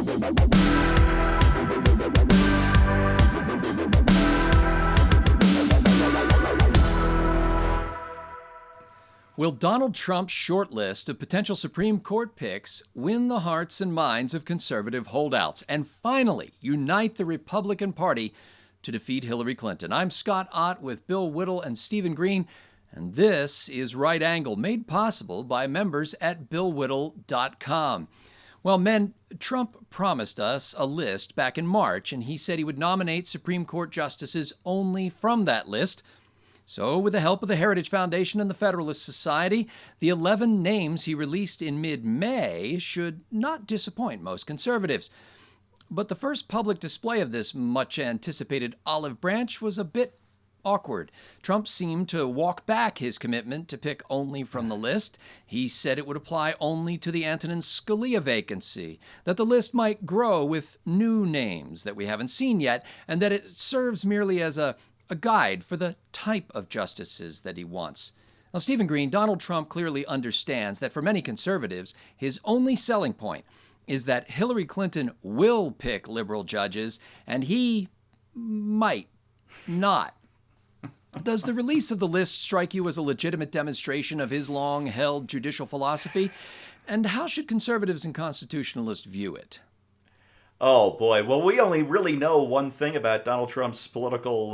Will Donald Trump's short list of potential Supreme Court picks win the hearts and minds of conservative holdouts and finally unite the Republican Party to defeat Hillary Clinton? I'm Scott Ott with Bill Whittle and Stephen Green, and this is Right Angle, made possible by members at BillWhittle.com. Well, men, Trump promised us a list back in March, and he said he would nominate Supreme Court justices only from that list. So, with the help of the Heritage Foundation and the Federalist Society, the 11 names he released in mid-May should not disappoint most conservatives. But the first public display of this much-anticipated olive branch was a bit awkward. Trump seemed to walk back his commitment to pick only from the list. He said it would apply only to the Antonin Scalia vacancy, that the list might grow with new names that we haven't seen yet, and that it serves merely as a guide for the type of justices that he wants. Now, Stephen Green, Donald Trump clearly understands that for many conservatives, his only selling point is that Hillary Clinton will pick liberal judges, and he might not. Does the release of the list strike you as a legitimate demonstration of his long-held judicial philosophy? And how should conservatives and constitutionalists view it? Oh, boy. Well, we only really know one thing about Donald Trump's political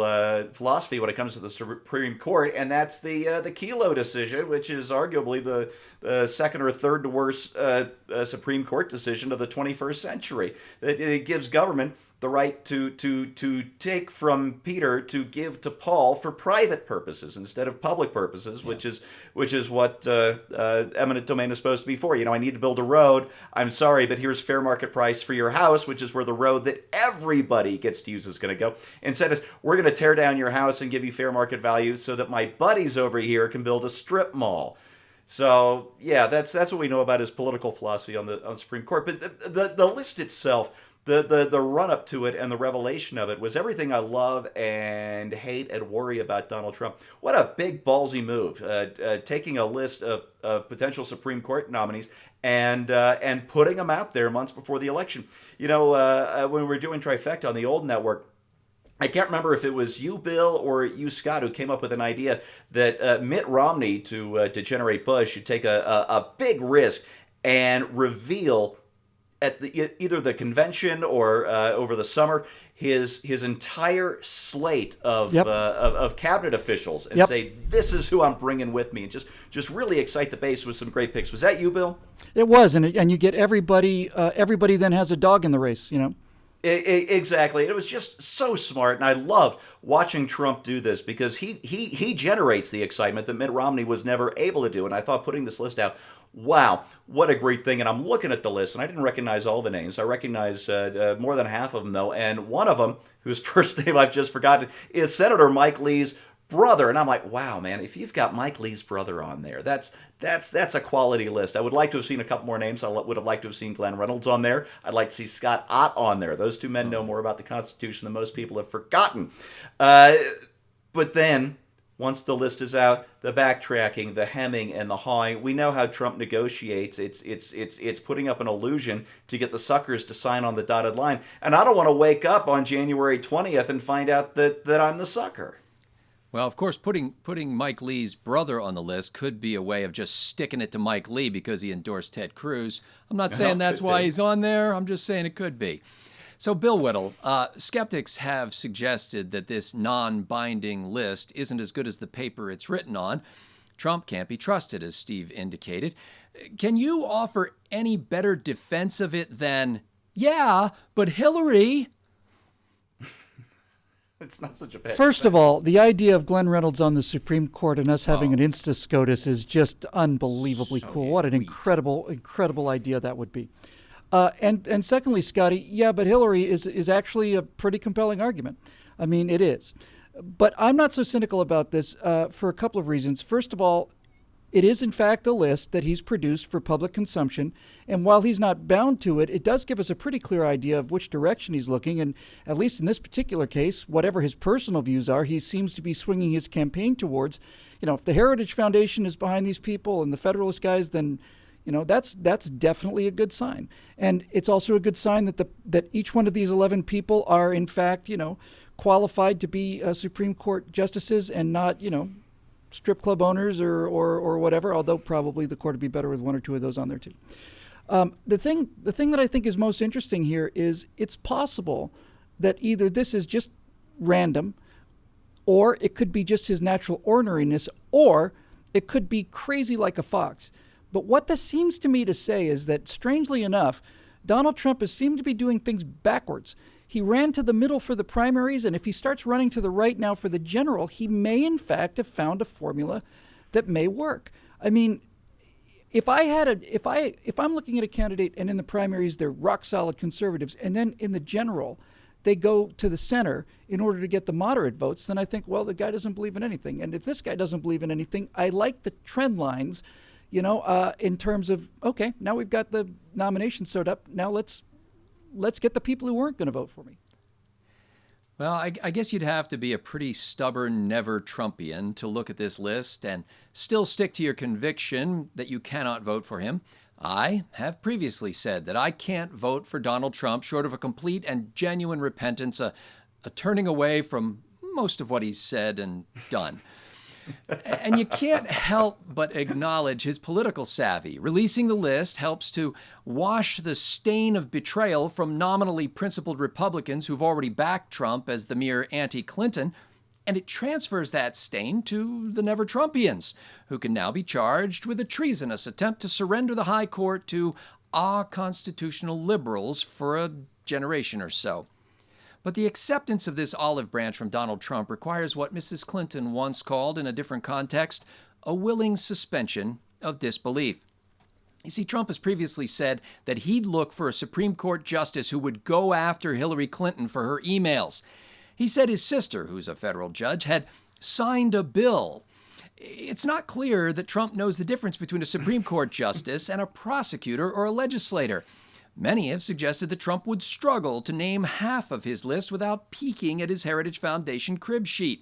philosophy when it comes to the Supreme Court, and that's the Kelo decision, which is arguably the second or third worst Supreme Court decision of the 21st century. It gives government the right to take from Peter to give to Paul for private purposes instead of public purposes, which is what eminent domain is supposed to be for. You know, I need to build a road. I'm sorry, but here's fair market price for your house, which is where the road that everybody gets to use is going to go. Instead of, we're going to tear down your house and give you fair market value so that my buddies over here can build a strip mall. So, yeah, that's what we know about his political philosophy on the Supreme Court. But the list itself, the run-up to it and the revelation of it was everything I love and hate and worry about Donald Trump. What a big ballsy move, taking a list of potential Supreme Court nominees and putting them out there months before the election. You know, when we were doing Trifecta on the old network, I can't remember if it was you, Bill, or you, Scott, who came up with an idea that Mitt Romney, to generate buzz, should take a big risk and reveal at either the convention or over the summer his entire slate of cabinet officials and say, this is who I'm bringing with me, and just really excite the base with some great picks. Was that you, Bill? It was, and you get everybody. Everybody then has a dog in the race, you know. Exactly. It was just so smart, and I love watching Trump do this because he generates the excitement that Mitt Romney was never able to do. And I thought putting this list out, wow, what a great thing. And I'm looking at the list, and I didn't recognize all the names. I recognize more than half of them, though. And one of them, whose first name I've just forgotten, is Senator Mike Lee's brother. And I'm like, wow, man, if you've got Mike Lee's brother on there, that's a quality list. I would like to have seen a couple more names. I would have liked to have seen Glenn Reynolds on there. I'd like to see Scott Ott on there. Those two men know more about the Constitution than most people have forgotten. But then, once the list is out, the backtracking, the hemming, and the hawing, we know how Trump negotiates. It's putting up an illusion to get the suckers to sign on the dotted line. And I don't want to wake up on January 20th and find out that I'm the sucker. Well, of course, putting Mike Lee's brother on the list could be a way of just sticking it to Mike Lee because he endorsed Ted Cruz. I'm not saying that's why he's on there. I'm just saying it could be. So, Bill Whittle, skeptics have suggested that this non-binding list isn't as good as the paper it's written on. Trump can't be trusted, as Steve indicated. Can you offer any better defense of it than, yeah, but Hillary... It's not such a bad First defense. of all, the idea of Glenn Reynolds on the Supreme Court and us having an Insta-SCOTUS is just unbelievably cool. What an incredible idea that would be. And secondly, Scotty, yeah, but Hillary is actually a pretty compelling argument. I mean, it is. But I'm not so cynical about this for a couple of reasons. First of all, it is, in fact, a list that he's produced for public consumption. And while he's not bound to it, it does give us a pretty clear idea of which direction he's looking. And at least in this particular case, whatever his personal views are, he seems to be swinging his campaign towards, you know, if the Heritage Foundation is behind these people and the Federalist guys, then, That's definitely a good sign. And it's also a good sign that each one of these 11 people are in fact, qualified to be Supreme Court justices and not, strip club owners or whatever, although probably the court would be better with one or two of those on there too. The thing that I think is most interesting here is it's possible that either this is just random, or it could be just his natural orneriness, or it could be crazy like a fox. But what this seems to me to say is that, strangely enough, Donald Trump has seemed to be doing things backwards. He ran to the middle for the primaries, and if he starts running to the right now for the general, he may in fact have found a formula that may work. I mean, if I'm looking at a candidate and in the primaries they're rock solid conservatives, and then in the general they go to the center in order to get the moderate votes, then I think, well, the guy doesn't believe in anything. And if this guy doesn't believe in anything, I like the trend lines, in terms of, okay, now we've got the nomination sewed up. Now let's get the people who weren't going to vote for me. Well, I guess you'd have to be a pretty stubborn never Trumpian to look at this list and still stick to your conviction that you cannot vote for him. I have previously said that I can't vote for Donald Trump short of a complete and genuine repentance, a turning away from most of what he's said and done. And you can't help but acknowledge his political savvy. Releasing the list helps to wash the stain of betrayal from nominally principled Republicans who've already backed Trump as the mere anti-Clinton, and it transfers that stain to the never-Trumpians, who can now be charged with a treasonous attempt to surrender the high court to constitutional liberals for a generation or so. But the acceptance of this olive branch from Donald Trump requires what Mrs. Clinton once called, in a different context, a willing suspension of disbelief. You see, Trump has previously said that he'd look for a Supreme Court justice who would go after Hillary Clinton for her emails. He said his sister, who's a federal judge, had signed a bill. It's not clear that Trump knows the difference between a Supreme Court justice and a prosecutor or a legislator. Many have suggested that Trump would struggle to name half of his list without peeking at his Heritage Foundation crib sheet,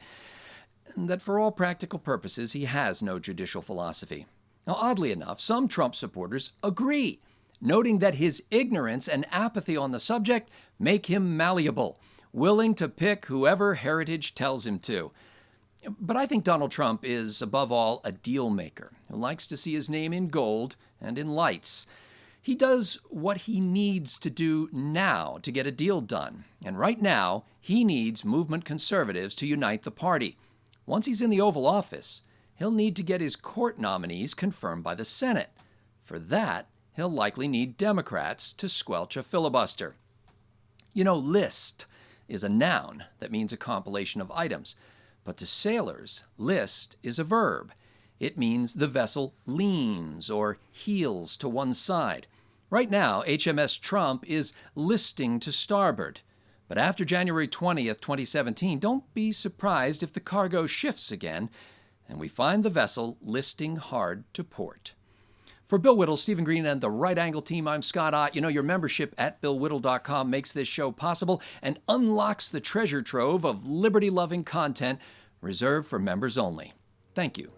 and that for all practical purposes he has no judicial philosophy. Now, oddly enough, some Trump supporters agree, noting that his ignorance and apathy on the subject make him malleable, willing to pick whoever Heritage tells him to. But I think Donald Trump is, above all, a deal maker who likes to see his name in gold and in lights. He does what he needs to do now to get a deal done. And right now, he needs movement conservatives to unite the party. Once he's in the Oval Office, he'll need to get his court nominees confirmed by the Senate. For that, he'll likely need Democrats to squelch a filibuster. List is a noun that means a compilation of items. But to sailors, list is a verb. It means the vessel leans or heels to one side. Right now, HMS Trump is listing to starboard. But after January 20th, 2017, don't be surprised if the cargo shifts again and we find the vessel listing hard to port. For Bill Whittle, Stephen Green, and the Right Angle team, I'm Scott Ott. Your membership at BillWhittle.com makes this show possible and unlocks the treasure trove of liberty-loving content reserved for members only. Thank you.